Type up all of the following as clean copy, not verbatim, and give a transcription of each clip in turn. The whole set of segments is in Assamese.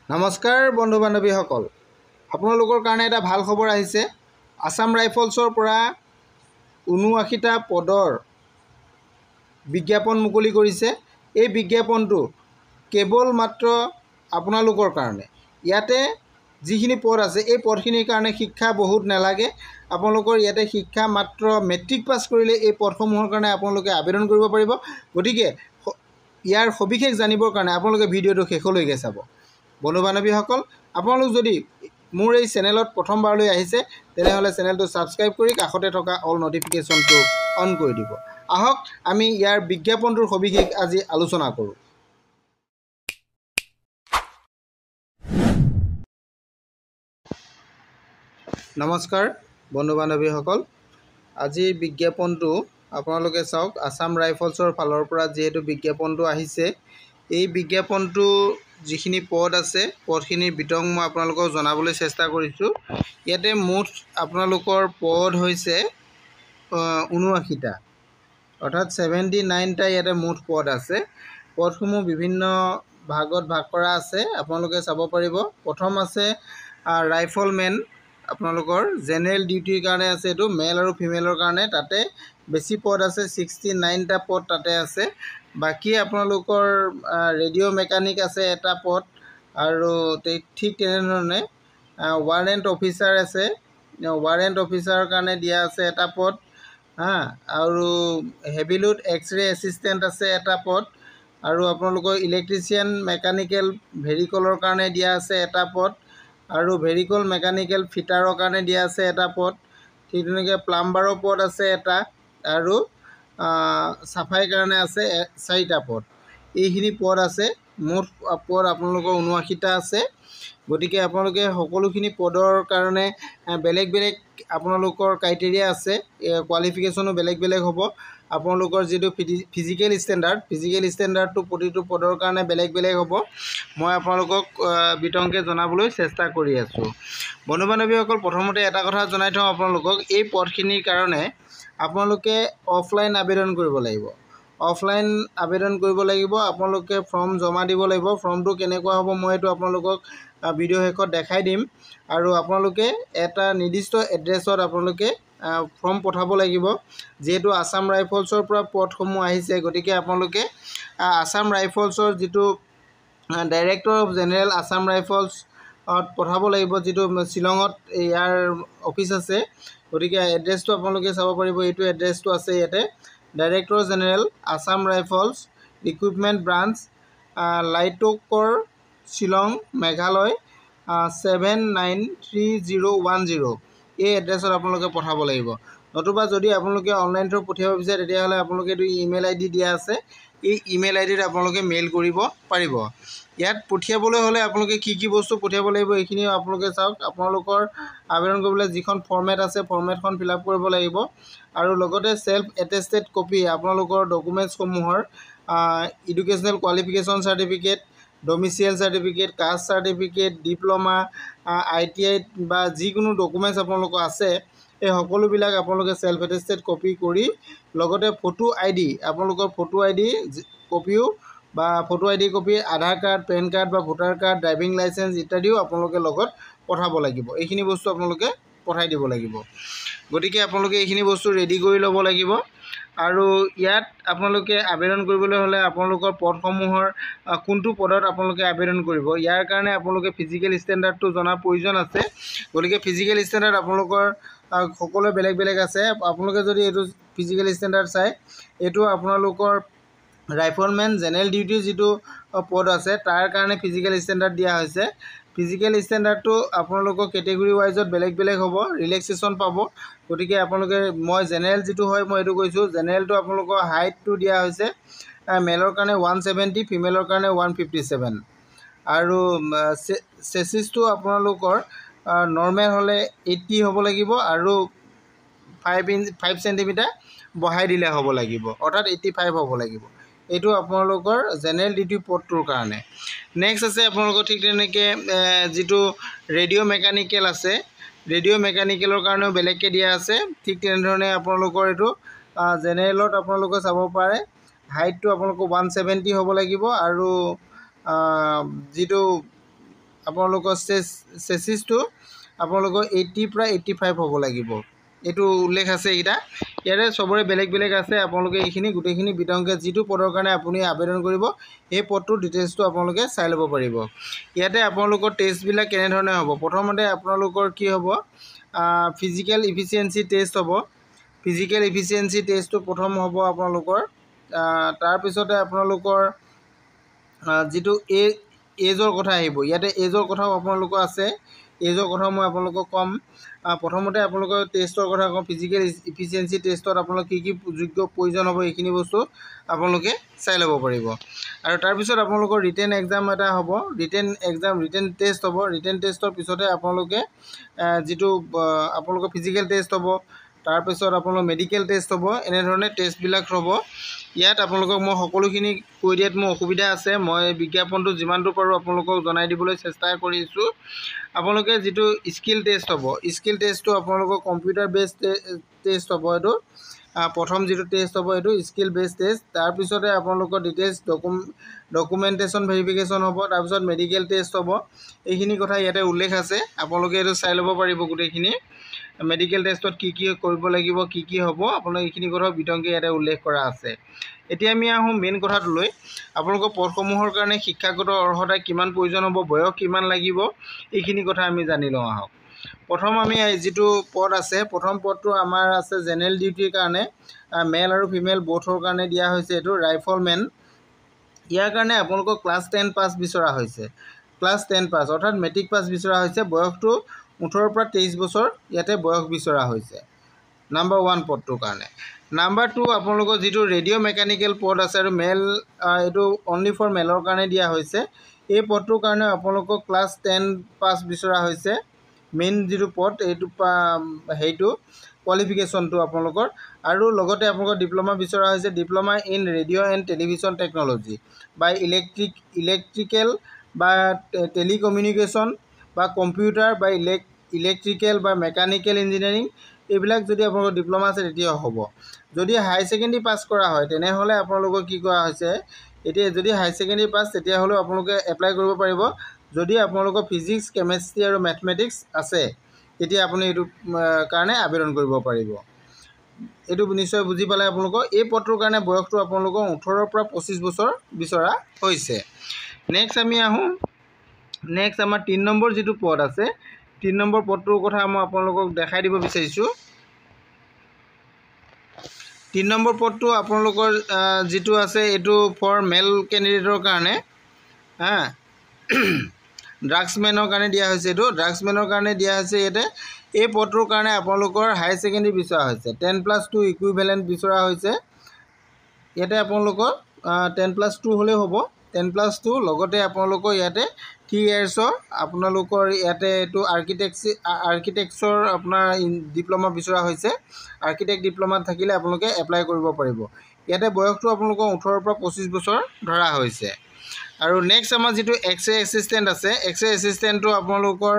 নমস্কাৰ বন্ধু বান্ধৱীসকল, আপোনালোকৰ কাৰণে এটা ভাল খবৰ আহিছে। আসাম ৰাইফলছৰ পৰা ৭৯টা পদৰ বিজ্ঞাপন মুকলি কৰিছে। এই বিজ্ঞাপনটো কেৱল মাত্ৰ আপোনালোকৰ কাৰণে। ইয়াতে যিখিনি পদ আছে এই পদখিনিৰ কাৰণে শিক্ষা বহুত নালাগে। আপোনালোকৰ ইয়াতে শিক্ষা মাত্ৰ মেট্ৰিক পাছ কৰিলে এই পদসমূহৰ কাৰণে আপোনালোকে আবেদন কৰিব পাৰিব। গতিকে ইয়াৰ সবিশেষ জানিবৰ কাৰণে আপোনালোকে ভিডিঅ'টো শেষলৈকে চাব। বন্ধু বান্ধৱীসকল, আপোনালোক যদি মোৰ এই চেনেলত প্ৰথমবাৰলৈ আহিছে তেনেহ'লে চেনেলটো ছাবস্ক্ৰাইব কৰি কাষতে থকা অল নটিফিকেশ্যনটো অন কৰি দিব। আহক আমি ইয়াৰ বিজ্ঞাপনটোৰ সবিশেষ আজি আলোচনা কৰোঁ। নমস্কাৰ বন্ধু বান্ধৱীসকল, আজিৰ বিজ্ঞাপনটো আপোনালোকে চাওক। আসাম ৰাইফলছৰ ফালৰ পৰা যিহেতু বিজ্ঞাপনটো আহিছে, এই বিজ্ঞাপনটো যিখিনি পদ আছে পদখিনিৰ বিতং মই আপোনালোকক জনাবলৈ চেষ্টা কৰিছোঁ। ইয়াতে মুঠ আপোনালোকৰ পদ হৈছে ৭৯টা, অৰ্থাৎ 79টা ইয়াতে মুঠ পদ আছে। পদসমূহ বিভিন্ন ভাগত ভাগ কৰা আছে, আপোনালোকে চাব পাৰিব। প্ৰথম আছে ৰাইফলমেন, আপোনালোকৰ জেনেৰেল ডিউটিৰ কাৰণে আছে। এইটো মেল আৰু ফিমেলৰ কাৰণে তাতে বেছি পদ আছে, 69টা পদ তাতে আছে। বাকী আপোনালোকৰ ৰেডিঅ' মেকানিক আছে এটা পদ, আৰু ঠিক তেনেধৰণে ৱাৰেণ্ট অফিচাৰ আছে। ৱাৰেণ্ট অফিচাৰৰ কাৰণে দিয়া আছে এটা পদ, আৰু হেভিলোড এক্স-ৰে এছিষ্টেণ্ট আছে এটা পদ, আৰু আপোনালোকৰ ইলেক্ট্ৰিচিয়ান মেকানিকেল ভেহিকলৰ কাৰণে দিয়া আছে এটা পদ, আৰু ভেহিকল মেকানিকেল ফিটাৰৰ কাৰণে দিয়া আছে এটা পদ। ঠিক তেনেকৈ প্লাম্বাৰৰ পদ আছে এটা, আৰু চাফাইৰ কাৰণে আছে 4টা পদ। এইখিনি পদ আছে। মুঠ পদ আপোনালোকৰ ৭৯টা আছে। গতিকে আপোনালোকে সকলোখিনি পদৰ কাৰণে বেলেগ বেলেগ আপোনালোকৰ ক্ৰাইটেৰিয়া আছে, কোৱালিফিকেশ্যনো বেলেগ বেলেগ হ'ব। আপোনালোকৰ যিটো ফিজিকেল ষ্টেণ্ডাৰ্ডটো প্ৰতিটো পদৰ কাৰণে বেলেগ বেলেগ হ'ব। মই আপোনালোকক বিতংকৈ জনাবলৈ চেষ্টা কৰি আছোঁ। বন্ধু বান্ধৱীসকল, প্ৰথমতে এটা কথা জনাই থওঁ আপোনালোকক, এই পদখিনিৰ কাৰণে আপোনালোকে অফলাইন আবেদন কৰিব লাগিব। অফলাইন আবেদন কৰিব লাগিব। আপোনালোকে ফৰ্ম জমা দিব লাগিব। ফৰ্মটো কেনেকুৱা হ'ব মই এইটো আপোনালোকক ভিডিঅ' শেষত দেখাই দিম। আৰু আপোনালোকে এটা নিৰ্দিষ্ট এড্ৰেছত আপোনালোকে ফৰ্ম পঠাব লাগিব। যিহেতু আসাম ৰাইফলছৰ পৰা পদসমূহ আহিছে, গতিকে আপোনালোকে আসাম ৰাইফলছৰ যিটো ডাইৰেক্টৰ অফ জেনেৰেল আসাম ৰাইফলছত পঠাব লাগিব, যিটো শ্বিলঙত ইয়াৰ অফিচ আছে। গতিকে এড্ৰেছটো আপোনালোকে চাব পাৰিব। এইটো এড্ৰেছটো আছে ইয়াতে, director general Assam rifles recruitment branch, Laitkor, Shillong, Meghalaya 7931010। এই এড্ৰেছত আপোনালোকে পঠাব লাগিব। নতুবা যদি আপোনালোকে অনলাইন থ্ৰু পঠিয়াব বিচাৰে তেতিয়াহ'লে আপোনালোকে এইটো ইমেইল ID দিয়া আছে, এই ইমেইল IDত আপোনালোকে মেইল কৰিব পাৰিব। ইয়াত পঠিয়াবলৈ হ'লে আপোনালোকে কি কি বস্তু পঠিয়াব লাগিব এইখিনিও আপোনালোকে চাওক। আপোনালোকৰ আবেদন কৰিবলৈ যিখন ফৰ্মেট আছে ফৰ্মেটখন ফিল আপ কৰিব লাগিব, আৰু লগতে ছেল্ফ এটেষ্টেড কপি আপোনালোকৰ ডকুমেণ্টছসমূহৰ, educational qualification certificate, domicile certificate, caste certificate, diploma, ITI বা যিকোনো ডকুমেণ্টছ আপোনালোকৰ আছে, এই সকলোবিলাক আপোনালোকে ছেল্ফ এটেষ্টেড কপি কৰি, লগতে ফটো ID, আপোনালোকৰ ফটো ID কপিও বা ফটো ID কপি, আধাৰ কাৰ্ড, পেন কাৰ্ড বা ভোটাৰ কাৰ্ড, ড্ৰাইভিং লাইচেঞ্চ ইত্যাদিও আপোনালোকে লগত পঠাব লাগিব। এইখিনি বস্তু আপোনালোকে পঠাই দিব লাগিব। গতিকে আপোনালোকে এইখিনি বস্তু ৰেডি কৰি ল'ব লাগিব। আৰু ইয়াত আপোনালোকে আবেদন কৰিবলৈ হ'লে আপোনালোকৰ পদসমূহৰ কোনটো পদত আপোনালোকে আবেদন কৰিব, ইয়াৰ কাৰণে আপোনালোকে ফিজিকেল ষ্টেণ্ডাৰ্ডটো জনাৰ প্ৰয়োজন আছে। গতিকে ফিজিকেল ষ্টেণ্ডাৰ্ড আপোনালোকৰ সকলোৱে বেলেগ বেলেগ আছে। আপোনালোকে যদি এইটো ফিজিকেল ষ্টেণ্ডাৰ্ড চাই, এইটো আপোনালোকৰ ৰাইফলমেন জেনেৰেল ডিউটিৰ যিটো পদ আছে তাৰ কাৰণে ফিজিকেল ষ্টেণ্ডাৰ্ড দিয়া হৈছে। ফিজিকেল ষ্টেণ্ডাৰ্ডটো আপোনালোকৰ কেটেগৰী ৱাইজত বেলেগ বেলেগ হ'ব, ৰিলেক্সেশ্যন পাব। গতিকে আপোনালোকে, মই জেনেৰেল যিটো হয় মই এইটো কৈছোঁ। জেনেৰেলটো আপোনালোকৰ হাইটটো দিয়া হৈছে মেলৰ কাৰণে 170, ফিমেলৰ কাৰণে 157, আৰু চেচিছটো আপোনালোকৰ নৰ্মেল হ'লে 80 হ'ব লাগিব, আৰু 5 চেণ্টিমিটাৰ বঢ়াই দিলে হ'ব লাগিব, অৰ্থাৎ 85 হ'ব লাগিব। এইটো আপোনালোকৰ জেনেৰেল ডিউটি পদটোৰ কাৰণে। নেক্সট আছে আপোনালোকৰ ঠিক তেনেকৈ যিটো ৰেডিঅ' মেকানিকেল আছে, ৰেডিঅ' মেকানিকেলৰ কাৰণেও বেলেগকৈ দিয়া আছে। ঠিক তেনেধৰণে আপোনালোকৰ এইটো জেনেৰেলত আপোনালোকে চাব পাৰে, হাইটটো আপোনালোকৰ 170 হ'ব লাগিব, আৰু যিটো আপোনালোকৰ চেচিছটো আপোনালোকৰ 80 পৰা 85 হ'ব লাগিব। এইটো উল্লেখ আছে এইকেইটা ইয়াৰে চবৰে বেলেগ বেলেগ আছে। আপোনালোকে এইখিনি গোটেইখিনি বিতংকে যিটো পদৰ কাৰণে আপুনি আবেদন কৰিব সেই পদটোৰ ডিটেইলছটো আপোনালোকে চাই ল'ব পাৰিব। ইয়াতে আপোনালোকৰ টেষ্টবিলাক কেনেধৰণে হ'ব, প্ৰথমতে আপোনালোকৰ কি হ'ব, ফিজিকেল ইফিচিয়েঞ্চি টেষ্ট হ'ব। ফিজিকেল ইফিচিয়েঞ্চি টেষ্টটো প্ৰথম হ'ব আপোনালোকৰ। তাৰপিছতে আপোনালোকৰ যিটো এজৰ কথা আহিব, ইয়াতে এজৰ কথাও আপোনালোকৰ আছে। এজৰ কথা মই আপোনালোকক ক'ম। প্ৰথমতে আপোনালোকৰ টেষ্টৰ কথা কওঁ। ফিজিকেল ইফিচিয়েঞ্চি টেষ্টত আপোনালোক কি যোগ্য প্ৰয়োজন হ'ব এইখিনি বস্তু আপোনালোকে চাই ল'ব পাৰিব। আৰু তাৰপিছত আপোনালোকৰ ৰিটেন এক্সাম এটা হ'ব। ৰিটেন টেষ্ট হ'ব। ৰিটেন টেষ্টৰ পিছতে আপোনালোকে যিটো আপোনালোকৰ ফিজিকেল টেষ্ট হ'ব, তাৰপিছত আপোনালোকৰ মেডিকেল টেষ্ট হ'ব। এনেধৰণে টেষ্টবিলাক হ'ব। ইয়াত আপোনালোকক মই সকলোখিনি কৈ দিয়াত মোৰ অসুবিধা আছে। মই বিজ্ঞাপনটো যিমানটো পাৰোঁ আপোনালোকক জনাই দিবলৈ চেষ্টা কৰিছোঁ। আপোনালোকে যিটো স্কিল টেষ্ট হ'ব, স্কিল টেষ্টটো আপোনালোকৰ কম্পিউটাৰ বেছ টেষ্ট হ'ব। এইটো প্ৰথম যিটো টেষ্ট হ'ব এইটো স্কিল বেছ টেষ্ট। তাৰপিছতে আপোনালোকৰ ডিটেইলছ ডকুমেণ্টেশ্যন ভেৰিফিকেশ্যন হ'ব। তাৰপিছত মেডিকেল টেষ্ট হ'ব। এইখিনি কথা ইয়াতে উল্লেখ আছে। আপোনালোকে এইটো চাই ল'ব পাৰিব গোটেইখিনি। মেডিকেল টেষ্টত কি কৰিব লাগিব, কি হ'ব, আপোনালোকে এইখিনি কথা বিতংকে ইয়াতে উল্লেখ কৰা আছে। এতিয়া আমি আহোঁ মেইন কথাটোলৈ। আপোনালোকৰ পদসমূহৰ কাৰণে শিক্ষাগত অৰ্হতা কিমান প্ৰয়োজন হ'ব, বয়স কিমান লাগিব, এইখিনি কথা আমি জানি লওঁ আহক। প্ৰথম আমি যিটো পদ আছে, প্ৰথম পদটো আমাৰ আছে জেনেৰেল ডিউটিৰ কাৰণে, মেল আৰু ফিমেল বোথৰ কাৰণে দিয়া হৈছে। এইটো ৰাইফলমেন। ইয়াৰ কাৰণে আপোনালোকক ক্লাছ 10 পাছ বিচৰা হৈছে। ক্লাছ 10 পাছ অৰ্থাৎ মেট্ৰিক পাছ বিচৰা হৈছে। বয়সটো 18 পৰা 23 বছৰ ইয়াতে বয়স বিচৰা হৈছে নাম্বাৰ 1 পদটোৰ কাৰণে। নাম্বাৰ 2 আপোনালোকৰ যিটো ৰেডিঅ' মেকানিকেল পদ আছে আৰু মেল, এইটো অনলি ফৰ মেলৰ কাৰণে দিয়া হৈছে। এই পদটোৰ কাৰণে আপোনালোকক ক্লাছ 10 পাছ বিচৰা হৈছে। মেইন যিটো পদ এইটো সেইটো কোৱালিফিকেশ্যনটো আপোনালোকৰ, আৰু লগতে আপোনালোকৰ ডিপ্ল'মা বিচৰা হৈছে। Diploma in radio' and television technology বা ইলেক্ট্ৰিকেল বা টেলিকমিউনিকেশ্যন বা কম্পিউটাৰ বা ইলেক্ট্ৰিকেল বা মেকানিকেল ইঞ্জিনিয়াৰিং, এইবিলাক যদি আপোনালোকৰ ডিপ্ল'মা আছে তেতিয়া হ'ব। যদি হাই ছেকেণ্ডেৰী পাছ কৰা হয় তেনেহ'লে আপোনালোকৰ কি কৰা হৈছে, এতিয়া যদি হাই ছেকেণ্ডেৰী পাছ তেতিয়াহ'লেও আপোনালোকে এপ্লাই কৰিব পাৰিব। যদি আপোনালোকৰ ফিজিক্স, কেমেষ্ট্ৰি আৰু মেথমেটিক্স আছে তেতিয়া আপুনি এইটো কাৰণে আবেদন কৰিব পাৰিব। এইটো নিশ্চয় বুজি পালে আপোনালোকৰ। এই পদটোৰ কাৰণে বয়সটো আপোনালোকৰ 18 পৰা 25 বছৰ বিচৰা হৈছে। নেক্সট আমি আহোঁ। নেক্সট আমাৰ 3 নম্বৰ যিটো পদ আছে, 3 নম্বৰ পদটোৰ কথা মই আপোনালোকক দেখাই দিব বিচাৰিছোঁ। 3 নম্বৰ পদটো আপোনালোকৰ যিটো আছে এইটো ফৰ মেল কেণ্ডিডেটৰ কাৰণে, ড্ৰাগছমেনৰ কাৰণে দিয়া হৈছে। এইটো ড্ৰাগছমেনৰ কাৰণে দিয়া হৈছে। ইয়াতে এই পদটোৰ কাৰণে আপোনালোকৰ হাই ছেকেণ্ডেৰী বিচৰা হৈছে। 10+2 ইকুইভেলেণ্ট বিচৰা হৈছে। ইয়াতে আপোনালোকৰ 10+2 হ'লেও হ'ব। 10+2 লগতে আপোনালোকৰ ইয়াতে 3 ইয়াৰ্ছৰ আপোনালোকৰ ইয়াতে এইটো আৰ্কিটেক্টছৰ আপোনাৰ ডিপ্ল'মা বিচৰা হৈছে। আৰ্কিটেক্ট ডিপ্ল'মা থাকিলে আপোনালোকে এপ্লাই কৰিব পাৰিব। ইয়াতে বয়সটো আপোনালোকৰ 18 পৰা 25 বছৰ ধৰা হৈছে। আৰু নেক্সট আমাৰ যিটো এক্স-ৰে এছিষ্টেণ্ট আছে, এক্স-ৰে এছিষ্টেণ্টটো আপোনালোকৰ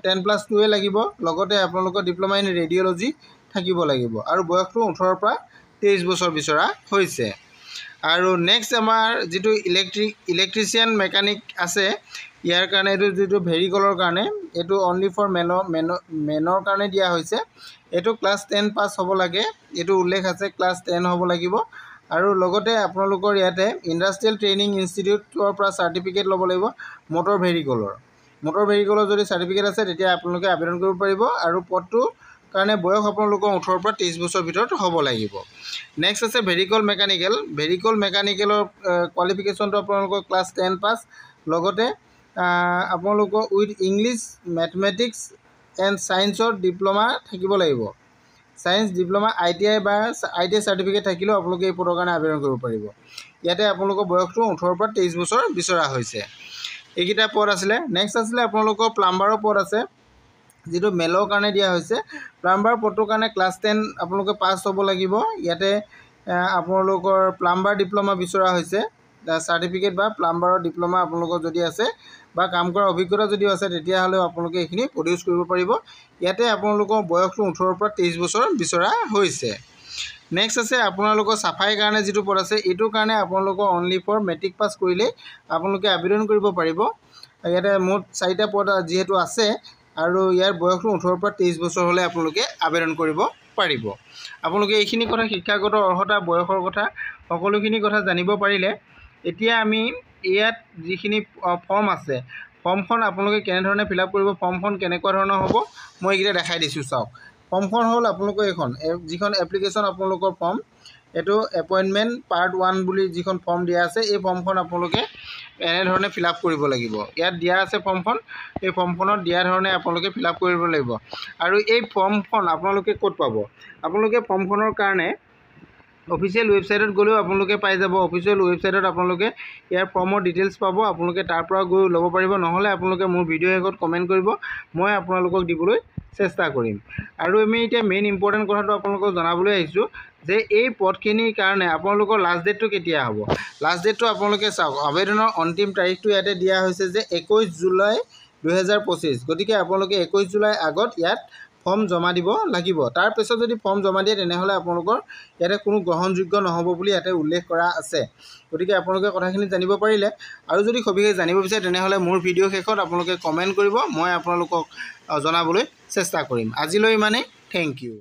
10+2 লাগিব। লগতে আপোনালোকৰ ডিপ্ল'মা ইন ৰেডিঅ'লজি থাকিব লাগিব। আৰু বয়সটো 18 পৰা 23 বছৰ বিচৰা হৈছে। আৰু নেক্সট আমাৰ যিটো ইলেক্ট্ৰিচিয়ান মেকানিক আছে, ইয়াৰ কাৰণে এইটো যিটো ভেৰিকলৰ কাৰণে, এইটো অনলি ফৰ মেনৰ কাৰণে দিয়া হৈছে। এইটো ক্লাছ 10 পাছ হ'ব লাগে। এইটো উল্লেখ আছে ক্লাছ 10 হ'ব লাগিব। আৰু লগতে আপোনালোকৰ ইয়াতে ইণ্ডাষ্ট্ৰিয়েল ট্ৰেইনিং ইনষ্টিটিউটৰ পৰা চাৰ্টিফিকেট ল'ব লাগিব মটৰ ভেৰিকলৰ যদি চাৰ্টিফিকেট আছে তেতিয়া আপোনালোকে আবেদন কৰিব পাৰিব। আৰু পদটোৰ কাৰণে বয়স আপোনালোকৰ 18 পৰা 23 বছৰ ভিতৰত হ'ব লাগিব। নেক্সট আছে ভেৰিকল মেকানিকেলৰ কোৱালিফিকেশ্যনটো আপোনালোকৰ ক্লাছ 10 পাছ, লগতে আপোনালোকৰ উইথ ইংলিছ, মেথমেটিক্স এণ্ড ছায়েন্সৰ ডিপ্ল'মা থাকিব লাগিব। ছায়েন্স ডিপ্ল'মা ITI চাৰ্টিফিকেট থাকিলেও আপোনালোকে এই পদৰ কাৰণে আবেদন কৰিব পাৰিব। ইয়াতে আপোনালোকৰ বয়সটো 18 পৰা 23 বছৰ বিচৰা হৈছে। এইকেইটা পদ আছিলে। নেক্সট আছিলে আপোনালোকৰ প্লাম্বাৰৰ পদ আছে, যিটো মেলৰ কাৰণে দিয়া হৈছে। প্লাম্বাৰ পদটোৰ কাৰণে ক্লাছ 10 আপোনালোকে পাছ হ'ব লাগিব। ইয়াতে আপোনালোকৰ প্লাম্বাৰ ডিপ্ল'মা বিচৰা হৈছে। চাৰ্টিফিকেট বা প্লাম্বাৰৰ ডিপ্ল'মা আপোনালোকৰ যদি আছে বা কাম কৰাৰ অভিজ্ঞতা যদিও আছে তেতিয়াহ'লেও আপোনালোকে এইখিনি প্ৰডিউচ কৰিব পাৰিব। ইয়াতে আপোনালোকৰ বয়সটো 18 পৰা 23 বছৰ বিচৰা হৈছে। নেক্সট আছে আপোনালোকৰ চাফাইৰ কাৰণে যিটো পদ আছে, এইটোৰ কাৰণে আপোনালোকৰ অনলি ফৰ মেট্ৰিক পাছ কৰিলেই আপোনালোকে আবেদন কৰিব পাৰিব। ইয়াতে মুঠ 4টা পদ যিহেতু আছে আৰু ইয়াৰ বয়সটো 18 পৰা 23 বছৰ হ'লে আপোনালোকে আবেদন কৰিব পাৰিব। আপোনালোকে এইখিনি কথা শিক্ষাগত অৰ্হতা বয়সৰ কথা সকলোখিনি কথা জানিব পাৰিলে এতিয়া আমি ইয়াত যিখিনি ফৰ্ম আছে ফৰ্মখন আপোনালোকে কেনেধৰণে ফিল আপ কৰিব ফৰ্মখন কেনেকুৱা ধৰণৰ হ'ব মই এইকেইটা দেখাই দিছোঁ চাওক। ফৰ্মখন হ'ল আপোনালোকৰ এইখন যিখন এপ্লিকেশ্যন আপোনালোকৰ ফৰ্ম এইটো এপইণ্টমেণ্ট পাৰ্ট 1 বুলি যিখন ফৰ্ম দিয়া আছে এই ফৰ্মখন আপোনালোকে এনেধৰণে ফিল আপ কৰিব লাগিব। ইয়াত দিয়া আছে ফৰ্মখন এই ফৰ্মখনত দিয়া ধৰণে আপোনালোকে ফিল আপ কৰিব লাগিব। আৰু এই ফৰ্মখন আপোনালোকে ক'ত পাব আপোনালোকে ফৰ্মখনৰ কাৰণে অফিচিয়েল ৱেবছাইটত গ'লেও আপোনালোকে পাই যাব। অফিচিয়েল ৱেবছাইটত আপোনালোকে ইয়াৰ ফৰ্মৰ ডিটেইলছ পাব আপোনালোকে তাৰ পৰা গৈ ল'ব পাৰিব। নহ'লে আপোনালোকে মোৰ ভিডিঅ' শেষত কমেণ্ট কৰিব মই আপোনালোকক দিবলৈ চেষ্টা কৰিম। আৰু আমি এতিয়া মেইন ইম্পৰ্টেণ্ট কথাটো আপোনালোকক জনাবলৈ আহিছোঁ যে এই পদখিনিৰ কাৰণে আপোনালোকৰ লাষ্ট ডেটটো কেতিয়া হ'ব। লাষ্ট ডেটটো আপোনালোকে চাওক আবেদনৰ অন্তিম তাৰিখটো ইয়াতে দিয়া হৈছে যে 21 জুলাই 2025। গতিকে আপোনালোকে 21 জুলাই আগত ইয়াত ফৰ্ম জমা দিব লাগিব। তাৰপিছত যদি ফৰ্ম জমা দিয়ে তেনেহ'লে আপোনালোকৰ ইয়াতে কোনো গ্ৰহণযোগ্য নহ'ব বুলি ইয়াতে উল্লেখ কৰা আছে। গতিকে আপোনালোকে কথাখিনি জানিব পাৰিলে আৰু যদি সবিশেষ জানিব বিচাৰে তেনেহ'লে মোৰ ভিডিঅ' শেষত আপোনালোকে কমেণ্ট কৰিব মই আপোনালোকক জনাবলৈ চেষ্টা কৰিম। আজিলৈ ইমানেই। Thank U.